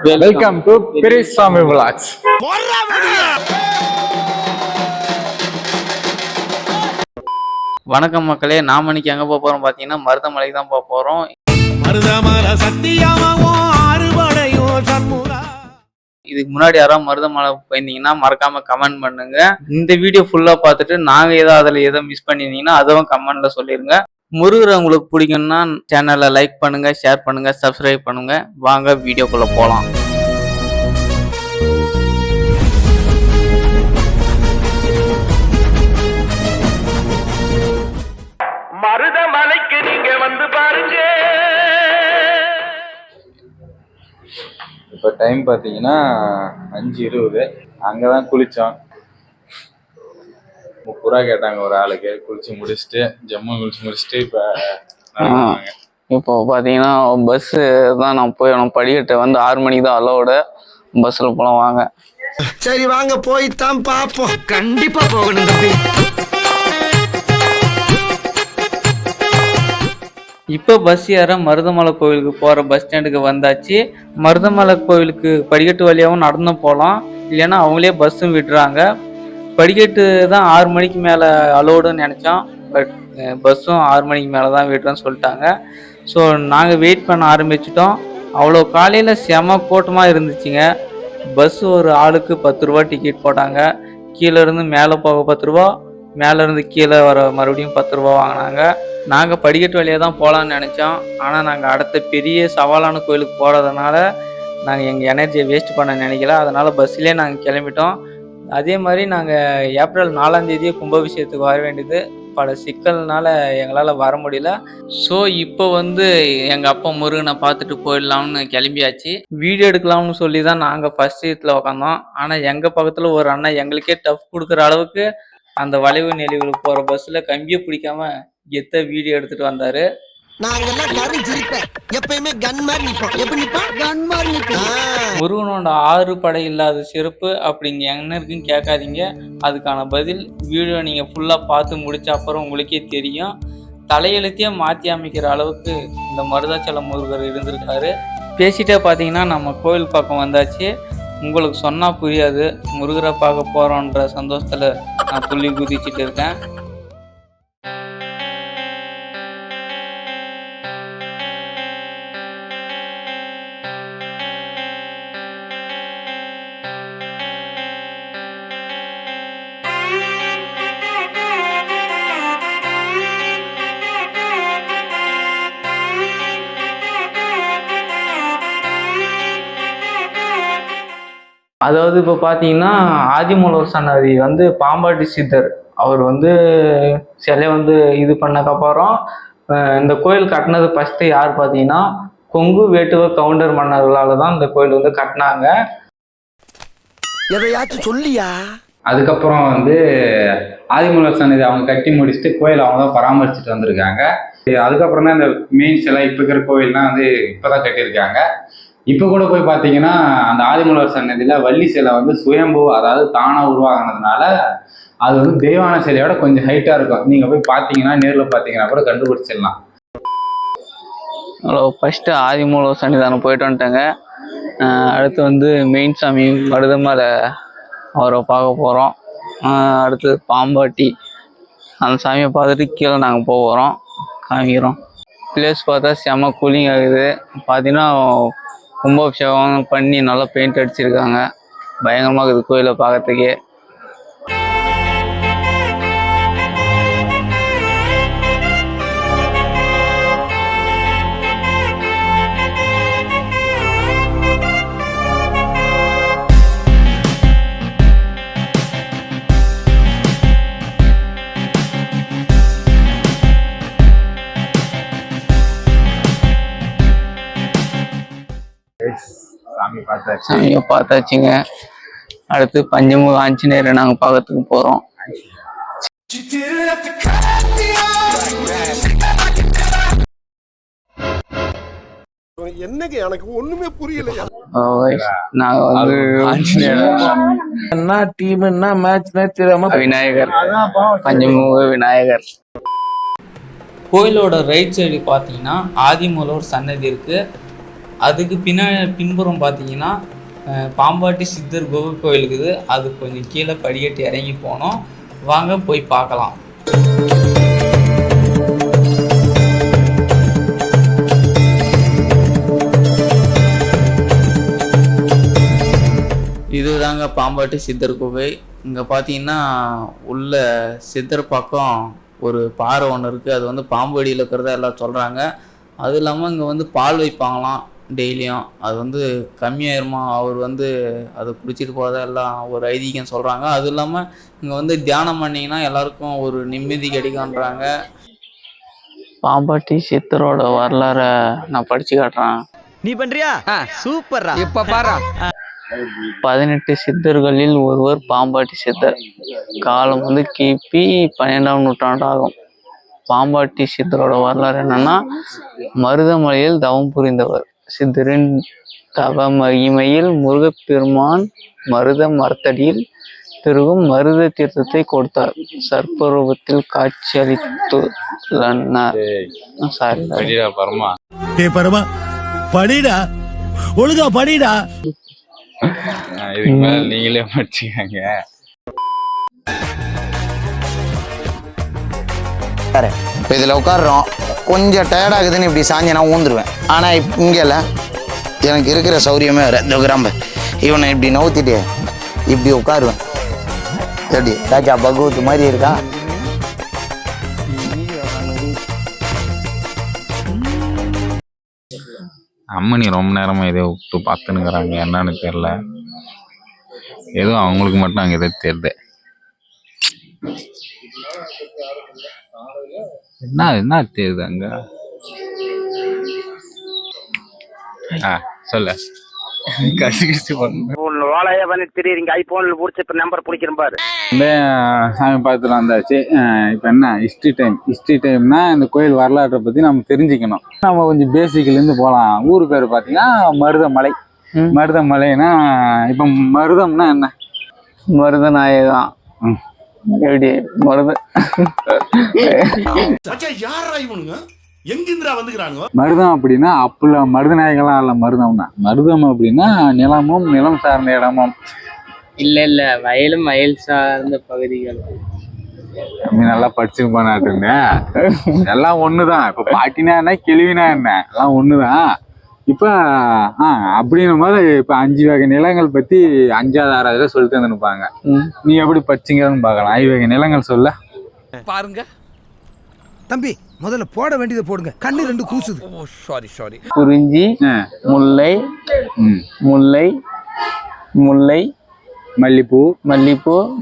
Welcome to Periyasamy vlogs. வணக்கம் மக்களே, நாம இன்னைக்கு எங்க போக போறோம் பாத்தீங்கன்னா மருதமலைக்கு தான் போக போறோம். இதுக்கு முன்னாடி யாராவது மருதமலை போயிருந்தீங்கன்னா மறக்காம கமெண்ட் பண்ணுங்க. இந்த வீடியோ ஃபுல்லா பார்த்துட்டு நாங்க அதுல மிஸ் பண்ணிருந்தீங்கன்னா அதுவும் கமெண்ட்ல சொல்லிருங்க. முருகரை உங்களுக்கு பிடிக்கும்னா சேனலை லைக் பண்ணுங்க, ஷேர் பண்ணுங்க, சப்ஸ்கிரைப் பண்ணுங்க. வாங்க வீடியோக்குள்ள போலாம். மருதமலைக்கு நீங்க வந்து பாருங்க. இப்போ டைம் பார்த்தீங்கன்னா 5:20. அங்கே தான் குளித்தோம். 30 ரூபா கேட்டாங்க ஒரு ஆளுக்கு. குளிச்சு முடிச்சுட்டு குளிச்சு முடிச்சுட்டு இப்போ பார்த்தீங்கன்னா பஸ்ஸு தான் நான் போயிடணும். படிக்கட்டை வந்து 6 மணிக்கு தான் அலோட. பஸ்ஸில் போகலாம் வாங்க. சரி வாங்க போய்தான் பார்ப்போம். கண்டிப்பா போகணும் தம்பி. இப்போ பஸ் ஏற மருதமலை கோவிலுக்கு போகிற பஸ் ஸ்டாண்டுக்கு வந்தாச்சு. மருதமலை கோவிலுக்கு படிக்கட்டு வழியாகவும் நடந்து போகலாம், இல்லைன்னா அவங்களே பஸ்ஸும் விடுறாங்க. படிக்கட்டு தான் 6 மணிக்கு மேலே அலோடுன்னு நினச்சோம். பட் பஸ்ஸும் 6 மணிக்கு மேலே தான் விடுறோன்னு சொல்லிட்டாங்க. ஸோ நாங்கள் வெயிட் பண்ண ஆரம்பிச்சிட்டோம். அவ்வளோ காலையில் செம கூட்டமாக இருந்துச்சுங்க. பஸ்ஸு ஒரு ஆளுக்கு 10 ரூபா டிக்கெட் போட்டாங்க. கீழேருந்து மேலே போக 10 ரூபா, மேலேருந்து கீழே வர மறுபடியும் 10 ரூபா வாங்கினாங்க. நாங்கள் படிக்கட்டு வழியாக தான் போகலான்னு நினச்சோம். ஆனால் நாங்கள் அடுத்த பெரிய சவாலான கோயிலுக்கு போகிறதுனால நாங்கள் எங்கள் எனர்ஜியை வேஸ்ட் பண்ண நினைக்கல. அதனால் பஸ்ஸிலே நாங்கள் கிளம்பிட்டோம். அதே மாதிரி நாங்கள் ஏப்ரல் 4ஆம் தேதியே கும்பாபிஷேகத்துக்கு வர வேண்டியது. பல சிக்கல்னால எங்களால் வர முடியல. ஸோ இப்போ எங்கள் அப்பா முருகனை பார்த்துட்டு போயிடலாம்னு கிளம்பியாச்சு. வீடியோ எடுக்கலாம்னு சொல்லி தான் நாங்கள் ஃபஸ்ட் சீட்டில் உட்காந்தோம். ஆனால் எங்கள் பக்கத்தில் ஒரு அண்ணன் எங்களுக்கே டஃப் கொடுக்குற அளவுக்கு அந்த வளைவு நெளிவுகளுக்கு போகிற பஸ்ஸில் கம்பியை பிடிக்காம கெத்த வீடியோ எடுத்துட்டு வந்தாரு. முருகனோட 6 படை இல்லாத சிறப்பு அப்படிங்க என்ன இருக்குன்னு கேட்காதீங்க. அதுக்கான பதில் வீடியோ நீங்க ஃபுல்லா பார்த்து முடிச்ச அப்புறம் உங்களுக்கே தெரியும். தலையெழுத்தையே மாற்றி அமைக்கிற அளவுக்கு இந்த மருதாச்சலம் முருகர் இருந்திருக்காரு. பேசிட்டே பார்த்தீங்கன்னா நம்ம கோவில் பக்கம் வந்தாச்சு. உங்களுக்கு சொன்னா புரியாது, முருகரை பார்க்க போறோன்ற சந்தோஷத்துல நான் துள்ளி குதிச்சுட்டு இருக்கேன். அதாவது இப்போ பார்த்தீங்கன்னா ஆதிமூலவர் சன்னதி பாம்பாட்டி சித்தர் அவர் சிலையை இது பண்ணக்கப்புறம் இந்த கோயில் கட்டினது ஃபஸ்ட்டு யார் பார்த்தீங்கன்னா கொங்கு வேட்டுவ கவுண்டர் மன்னர்களால் தான் இந்த கோயில் கட்டினாங்க. எதையாச்சும் சொல்லியா? அதுக்கப்புறம் ஆதிமூலவர் சன்னதி அவங்க கட்டி முடிச்சுட்டு கோயில் அவங்க தான் பராமரிச்சுட்டு வந்திருக்காங்க. அதுக்கப்புறம் தான் இந்த மெயின் சிலை இப்போ இருக்கிற கோயில்லாம் இப்போதான் கட்டியிருக்காங்க. இப்போ கூட போய் பார்த்தீங்கன்னா அந்த ஆதிமூலவர் சன்னதியில் வள்ளி சிலை சுயம்பு, அதாவது தானாக உருவாகினதுனால அது தெய்வான சிலையோட கொஞ்சம் ஹைட்டாக இருக்கும். நீங்கள் போய் பார்த்தீங்கன்னா நேரில் பார்த்தீங்கன்னா கூட கண்டுபிடிச்சிடலாம். ஹலோ, ஃபஸ்ட்டு ஆதிமூலவர் சன்னிதானம் போயிட்டு வந்துட்டேங்க. அடுத்து மெயின் சாமி மருதமலை அவரை பார்க்க போகிறோம். அடுத்து பாம்பாட்டி அந்த சாமியை பார்த்துட்டு கீழே நாங்கள் போகிறோம், காமிக்கிறோம். பிளேஸ் பார்த்தா செம்ம கூலிங் ஆகுது. பார்த்தீங்கன்னா கும்பாபிஷேகம் பண்ணி நல்லா பெயிண்ட் அடிச்சிருக்காங்க. பயங்கரமாக இருக்குது கோயிலை பார்க்கறதுக்கே. சாமியை பார்த்தாச்சுங்க. அடுத்து பஞ்சமுக ஆஞ்சநேயரை நாங்கள் பார்க்கறதுக்கு போகிறோம். என்னங்க எனக்கு ஒண்ணுமே புரியலையா? விநாயகர், பஞ்சமுக விநாயகர் கோயிலோட ரைட் சைடு பார்த்தீங்கன்னா ஆதிமூலவர் சன்னதி இருக்கு. அதுக்கு பின்புறம் பார்த்தீங்கன்னா பாம்பாட்டி சித்தர் குகை கோயில் இருக்குது. அது கொஞ்சம் கீழே படிக்கட்டு இறங்கி போனோம். வாங்க போய் பார்க்கலாம். இதுதாங்க பாம்பாட்டி சித்தர் குகை. இங்கே பார்த்தீங்கன்னா உள்ள சித்தர் பக்கம் ஒரு பாறை ஒன்று இருக்குது. அது வந்து பாம்படியில் இருக்கிறதா எல்லாம் சொல்கிறாங்க. அது இல்லாமல் இங்கே வந்து பால் வைப்பாங்களாம் டெய்லியும். அது வந்து கம்மியாயிருமா, அவர் வந்து அதை குடிச்சிட்டு போகிறதா எல்லாம் ஒரு ஐதீகம் சொல்கிறாங்க. அது இல்லாமல் இங்கே வந்து தியானம் பண்ணிங்கன்னா எல்லாருக்கும் ஒரு நிம்மதி கிடைக்கும்ன்றாங்க. பாம்பாட்டி சித்தரோட வரலாறை நான் படித்து காட்டுறேன். நீ பண்றியா? சூப்பர்ரா. இப்ப பாரு. 18 சித்தர்களில் ஒருவர் பாம்பாட்டி சித்தர். காலம் வந்து கிபி 12ஆம் நூற்றாண்டு ஆகும். பாம்பாட்டி சித்தரோட வரலாறு என்னன்னா, மருதமலையில் தவம் புரிந்தவர். சித்தரின் தவ மகிமையில் முருகப்பெருமான் மருத மரத்தடியில் பெருகும் மருத தீர்த்தத்தை கொடுத்தார். சர்ப்பரூபத்தில் காட்சி அளித்துள்ளனர். பரமா படிடா, ஒழுங்கா படிடா. இதுக்கு மேல நீங்களே படிச்சுக்கங்க. இப்போ இதில் உட்காடுறோம், கொஞ்சம் டயர்டாகுதுன்னு இப்படி சாஞ்சு நான் ஊந்துருவேன். ஆனால் இங்கேல எனக்கு இருக்கிற சௌரியமே வேறு. இந்த கிராம்பு இவனை இப்படி நவுத்திட்டு இப்படி உட்காருவேன். எப்படி ராஜா பகவத் மாதிரி இருக்கா? அம்மனி ரொம்ப நேரமா இதை விட்டு பார்த்துன்னுக்குறாங்க. என்னன்னு தெரியல, ஏதோ அவங்களுக்கு மட்டும் அங்கே எதோ தெரியுது. என்ன தெரியுது அங்க? சொல்ல வாழைய பண்ணி திடீர்னு ஐபோன்ல பிடிச்சி இப்ப நம்பர் பிடிக்கிறேன் பாரு. சாமி பார்த்துட்டு வந்தாச்சு. இப்போ என்ன ஹிஸ்ட்ரி டைம்னா இந்த கோயில் வரலாற்றை பற்றி நம்ம தெரிஞ்சுக்கணும். நம்ம கொஞ்சம் பேசிக்லேருந்து போகலாம். ஊர் பேர் பார்த்தீங்கன்னா மருதமலை. மருதமலைனா இப்போ மருதம்னா என்ன? மருதநாயகம். எப்படி மருத மருதம் அப்படின்னா அப்பல மருதநாயகம்லாம் இல்லை. மருதம்னா மருதம் அப்படின்னா நிலமும் நிலம் சார்ந்த இடமும். இல்ல வயலும் வயல் சார்ந்த பகுதிகள். நல்லா படிச்சிருப்பான் நாட்டுங்க. எல்லாம் ஒண்ணுதான். இப்ப பாட்டினா என்ன, கேள்வினா என்ன, எல்லாம் ஒண்ணுதான். இப்ப அப்படின்னும் போது இப்ப 5 வகை நிலங்கள் பத்தி 5வது 6வதுல சொல்லி தந்துருப்பாங்க. நீ எப்படி படிச்சீங்கன்னு பாக்கலாம். 5 வகை நிலங்கள் சொல்ல பாருங்க தம்பி. முதல்ல போட வேண்டியதை போடுங்க. கண்ணு 2 கூசுது. சாரி. குறிஞ்சி, முல்லை, முல்லை, முல்லை, மல்லிப்பூ,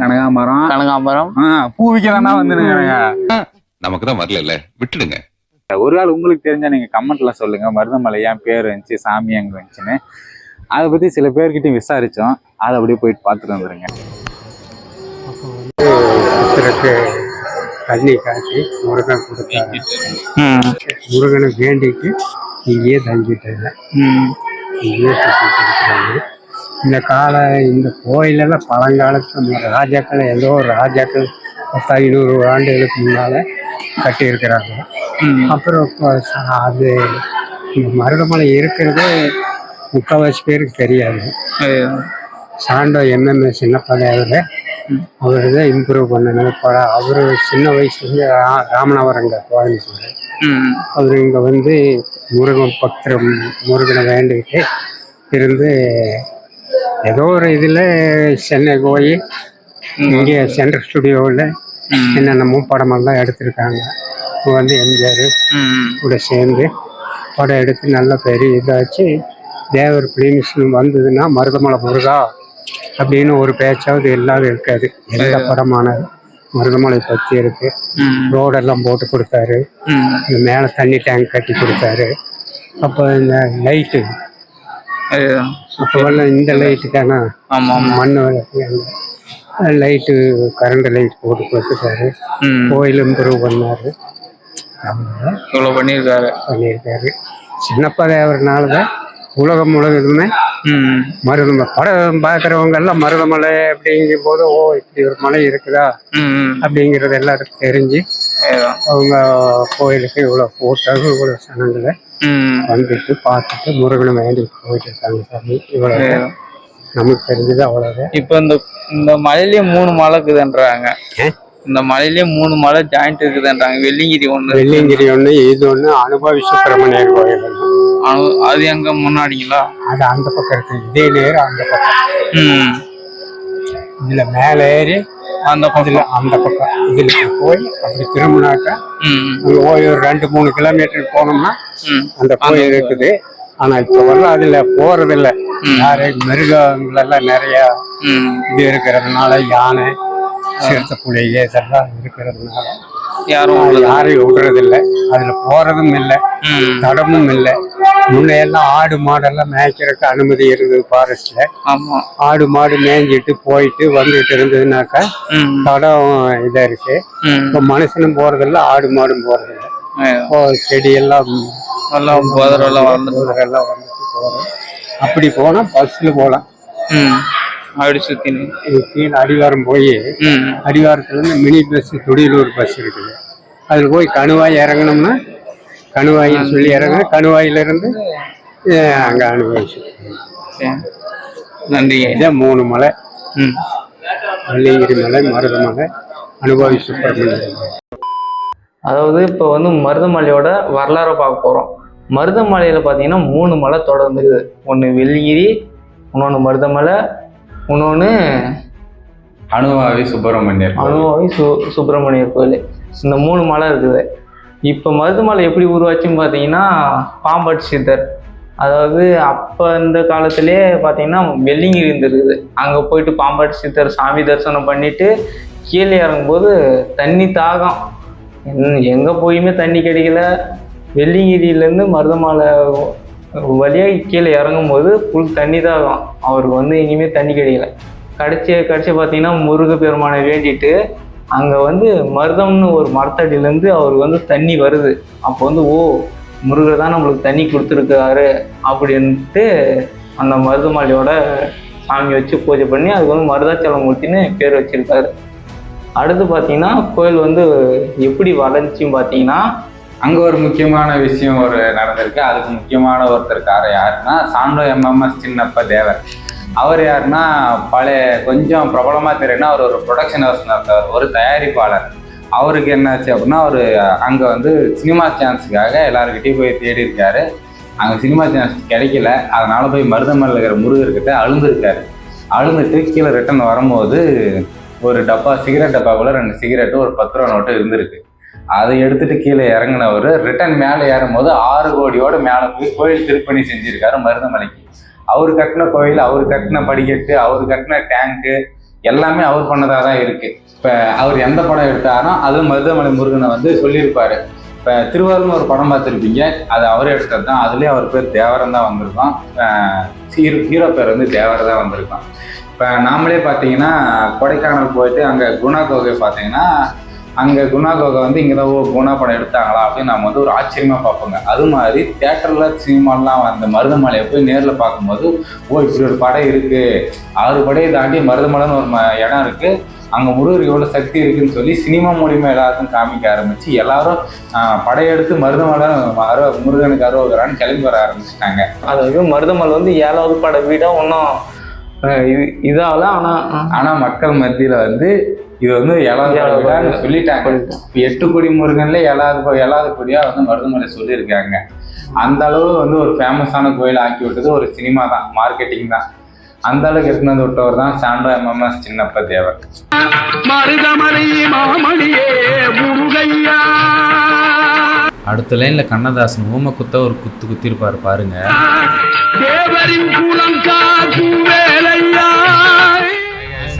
கனகாம்பரம். பூ விற்கிறானா வந்துருங்க. நமக்கு தான் வரல, விட்டுடுங்க. ஒரு ஆள் உங்களுக்கு தெரிஞ்சா நீங்க கமெண்ட்ல சொல்லுங்க. மருதமலை ஏன் பேர் இருந்துச்சு, சாமி அங்க இருந்துச்சுன்னு. அதை பத்தி சில பேர்கிட்டையும் விசாரிச்சோம். அதை அப்படியே போயிட்டு பார்த்துட்டு வந்துருங்க. தண்ணி காட்டி முருகன் கொடுத்தாரு. முருகனை வேண்டிட்டு இங்கேயே தங்கிட்டாங்க. இங்கேயே சுற்றி கொடுக்குறாங்க. இந்த கோயிலெல்லாம் பழங்காலத்து ராஜாக்கள், ஏதோ ஒரு ராஜாக்கள் 1000-500 ஆண்டுகளுக்கு முன்னால் கட்டியிருக்கிறாங்க. அப்புறம் அது மருதமலை இருக்கிறது முக்கால்வாசி பேருக்கு தெரியாது. சாண்டோ எம்எம்ஏ சின்னப்பதையாவில் அவர் தான் இம்ப்ரூவ் பண்ணணும். இப்போ அவர் சின்ன வயசுலேருந்து ராமநாதபுரங்க கோயம்புத்தூர். அவர் இங்கே வந்து முருகனை வேண்டிக்கிட்டு இருந்து ஏதோ ஒரு இதில் சென்னை போய் இங்கே சென்ட்ரல் ஸ்டுடியோவில் என்னென்னமோ படமெல்லாம் எடுத்திருக்காங்க. இப்போ வந்து எம்ஜிஆர் கூட சேர்ந்து படம் எடுத்து நல்ல பெரிய இதாச்சு. தேவர் பிலிம்ஸ்னு வந்ததுன்னா மருதமலை முருகா அப்படின்னு ஒரு பேச்சாவது இல்லாத இருக்காது. எந்த படமான மருதமலை பற்றி இருக்கு. ரோடெல்லாம் போட்டு கொடுத்தாரு. இந்த மேலே தண்ணி டேங்க் கட்டி கொடுத்தாரு. அப்போ இந்த லைட்டு, அப்போல்லாம் இந்த லைட்டு தானே மண் லைட்டு, கரண்ட் லைட் போட்டு கொடுத்துட்டாரு. கோயில் இம்ப்ரூவ் பண்ணாரு. இவ்வளோ பண்ணியிருக்காரு. சின்னப்பா தேவர்னால தான் உலகம் முழுவதுமே ம். மருதமலை படம் பார்க்குறவங்க எல்லாம் மருதமலை அப்படிங்கும் போது ஓ இப்படி ஒரு மலை இருக்குதா ம். அப்படிங்கிறது எல்லாருக்கும் தெரிஞ்சு அதுதான். அவங்க கோயிலுக்கு இவ்வளோ கூட்டம் இவ்வளோ சனங்களை ம். வந்துட்டு பார்த்துட்டு முருகனை வேண்டிட்டு போயிட்டு இருக்காங்க சாமி. இவ்வளோ நமக்கு தெரிஞ்சது அவ்வளோதான். இப்போ இந்த மலையிலேயே 3 மலை இருக்குதுன்றாங்க. இந்த மலையிலேயே 3 மலை ஜாயிண்ட் இருக்குதுன்றாங்க. வெள்ளிங்கிரி ஒன்று, வெள்ளியங்கிரி ஒன்று, இது ஒன்று, அனுபவி சுப்பிரமணியர் கோயில் ஒன்று. அது எங்க முன்னாடிங்களா? அது அந்த பக்கம் இருக்கு, இதே நேரம் அந்த பக்கம். ம். இதுல மேலே ஏறி அந்த பக்கம் அந்த பக்கம் இதுல போய் அப்படி திரும்பினாக்கா அங்க போய் ஒரு 2-3 கிலோமீட்டர் போனோம்னா அந்த கோயில் இருக்குது. ஆனா இப்ப வரலாம் அதுல போறது இல்லை. யாரு மிருகங்கள் எல்லாம் நிறைய இது இருக்கிறதுனால, யானை சிறுத்தை புலி இதெல்லாம் இருக்கிறதுனால யாரையும் விடுறது இல்லை. அதுல போறதும் இல்லை, தடமும் இல்லை. முன்னையெல்லாம் ஆடு மாடெல்லாம் மேய்க்கிறதுக்கு அனுமதி இருக்குது ஃபாரஸ்ட்ல. ஆடு மாடு மேய்ஞ்சிட்டு போயிட்டு வந்துட்டு இருந்ததுனாக்கா தடம் இதா இருக்கு. இப்போ மனுஷனும் போறதில்லை, ஆடு மாடும் போறதில்லை. இப்போ செடியெல்லாம் வந்துட்டு போறோம். அப்படி போனா பஸ்ல போகலாம். அப்படி சுத்தி கீழே அடிவாரம் போய் அடிவாரத்துல இருந்து மினி பஸ் துடியலூர் பஸ் இருக்குது. அதில் போய் கணுவாய் இறங்கணும்னா கணுவாயின்னு சொல்லி இறங்கணும். கணுவாயிலிருந்து அங்கே அனுபவிச்சு. நன்றி. இதான் 3 மலை, வெள்ளியங்கிரி மலை, மருதமலை, அனுபவி சுப்பிரமணியர். அதாவது இப்போ மருதமலையோட வரலாறை பார்க்க போகிறோம். மருதமலையில் பார்த்தீங்கன்னா 3 மலை தொடர்ந்து இருக்குது. ஒன்று வெள்ளிங்கிரி, இன்னொன்று மருதமலை, இன்னொன்று அனுபவி சுப்பிரமணியர் சுப்பிரமணியர் கோயில். இந்த 3 மலை இருக்குது. இப்போ மருதமலை எப்படி உருவாச்சுன்னு பார்த்தீங்கன்னா பாம்பாட்டி சித்தர், அதாவது அப்போ இந்த காலத்திலே பார்த்தீங்கன்னா வெள்ளிங்கிரி இருந்துருக்குது. அங்கே போயிட்டு பாம்பாட்டி சித்தர் சாமி தரிசனம் பண்ணிட்டு கீழே இறங்கும்போது தண்ணி தாகம், எங்கே போயுமே தண்ணி கிடைக்கல. வெள்ளிங்கிரியிலேருந்து மருதமலை வழியாக கீழே இறங்கும்போது ஃபுல் தண்ணி தாகம். அவருக்கு எங்கேயுமே தண்ணி கிடைக்கல. கடைசி பார்த்தீங்கன்னா முருக பெருமானை வேண்டிட்டு அங்கே மருதம்னு ஒரு மரத்தடியிலேருந்து அவருக்கு தண்ணி வருது. அப்போ ஓ முருகர் தான் நம்மளுக்கு தண்ணி கொடுத்துருக்காரு அப்படின்ட்டு அந்த மருதமலையோட சாமி வச்சு பூஜை பண்ணி அதுக்கு மருதாச்சலமூர்த்தின்னு பேர் வச்சிருக்காரு. அடுத்து பார்த்தீங்கன்னா கோயில் எப்படி வளர்ச்சின்னு பார்த்தீங்கன்னா அங்கே ஒரு முக்கியமான விஷயம் நடந்திருக்கு. அதுக்கு முக்கியமான ஒருத்தருக்கார யாருன்னா சாண்டோ எம்எம்எஸ் சின்னப்ப தேவர். அவர் யாருன்னா பழைய கொஞ்சம் பிரபலமாக தெரியும்னா அவர் ஒரு ப்ரொடக்ஷன் ஹவுஸ் நடத்தவர், ஒரு தயாரிப்பாளர். அவருக்கு என்னாச்சு அப்படின்னா அவர் அங்கே சினிமா சான்ஸுக்காக எல்லாருக்கிட்டையும் போய் தேடி இருக்காரு. அங்கே சினிமா சான்ஸ் கிடைக்கல. அதனால் போய் மருதமலையில் இருக்கிற முருகர்கிட்ட அழுந்துருக்காரு. அழுந்துட்டு கீழே ரிட்டன் வரும்போது ஒரு டப்பா சிகரெட் டப்பாக்குள்ள 2 சிகரெட்டு ஒரு 10 ரூபா நோட்டு இருந்திருக்கு. அதை எடுத்துட்டு கீழே இறங்கினவர் ரிட்டன் மேலே ஏறும்போது 6 கோடியோட மேலே போய் கோயில் திருப்பணி செஞ்சுருக்காரு மருதமலைக்கு. அவர் கட்டின கோயில், அவர் கட்டின படிக்கட்டு, அவர் கட்டின டேங்க்கு எல்லாமே அவர் பண்ணதாக தான் இருக்குது. இப்போ அவர் எந்த படம் எடுத்தாரோ அது மருதமலை முருகனை சொல்லியிருப்பார். இப்போ திருவாரூர்னு ஒரு படம் பார்த்துருப்பீங்க, அது அவரே எடுத்தது தான். அதுலேயே அவர் பேர் தேவரம் தான் வந்திருக்கோம். ஹீரோ பேர் தேவர் தான் வந்திருக்கோம். இப்போ நாமளே பார்த்தீங்கன்னா கொடைக்கானல் போயிட்டு அங்கே குணா கோகை பார்த்தீங்கன்னா அங்கே குணா கோகை இங்கே தான் குணா படம் எடுத்தாங்களா அப்படின்னு நம்ம ஒரு ஆச்சரியமாக பார்ப்போங்க. அது மாதிரி தேட்டரில் சினிமாலாம் அந்த மருதமலையை போய் நேரில் பார்க்கும்போது இப்படி ஒரு படம் இருக்குது, 6 படையை தாண்டி மருதமலைன்னு ஒரு இடம் இருக்குது, அங்கே முருகருக்கு எவ்வளோ சக்தி இருக்குதுன்னு சொல்லி சினிமா மூலிமா எல்லாருக்கும் காமிக்க ஆரம்பித்து எல்லாரும் படையெடுத்து மருதமலை முருகனுக்கு அருவகிறான்னு கிளம்பி வர ஆரம்பிச்சிட்டாங்க. அதாவது மருதமலை 7வது பட வீடாக ஒன்றும் இதாகல. ஆனால் மக்கள் மத்தியில் இது 7வது விழான்னு சொல்லிட்டாங்க. இப்போ 8 கோடி முருகன்ல 7வது கோடியாக மருதமலை சொல்லியிருக்காங்க. அந்த அளவு ஒரு ஃபேமஸான கோயில் ஆக்கி விட்டது ஒரு சினிமா தான், மார்க்கெட்டிங் தான். அந்த அளவுக்கு எடுத்துன்னு விட்டவர் தான் சாண்டோ எம்எம்எஸ் சின்னப்ப தேவர். அடுத்த லைன்ல கண்ணதாசன் ஊம குத்த ஒரு குத்திருப்பாரு பாருங்க.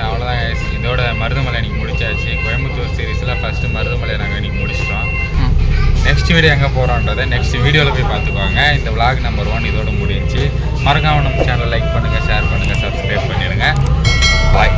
அவ்வளோதான் கைஸ், இதோட மருதமலை இன்னைக்கு முடிச்சாச்சு. கோயம்புத்தூர் சீரீஸில் ஃபஸ்ட்டு மருதமலை நாங்கள் இன்னைக்கு முடிச்சிட்டோம். நெக்ஸ்ட் வீடியோ எங்கே போகிறோன்றதை நெக்ஸ்ட் வீடியோவில் போய் பார்த்துக்குவாங்க. இந்த vlog நம்பர் 1 இதோட முடிஞ்சு. மறக்காம நம்ம சேனலை லைக் பண்ணுங்கள், ஷேர் பண்ணுங்கள், சப்ஸ்கிரைப் பண்ணிடுங்க. பாய்.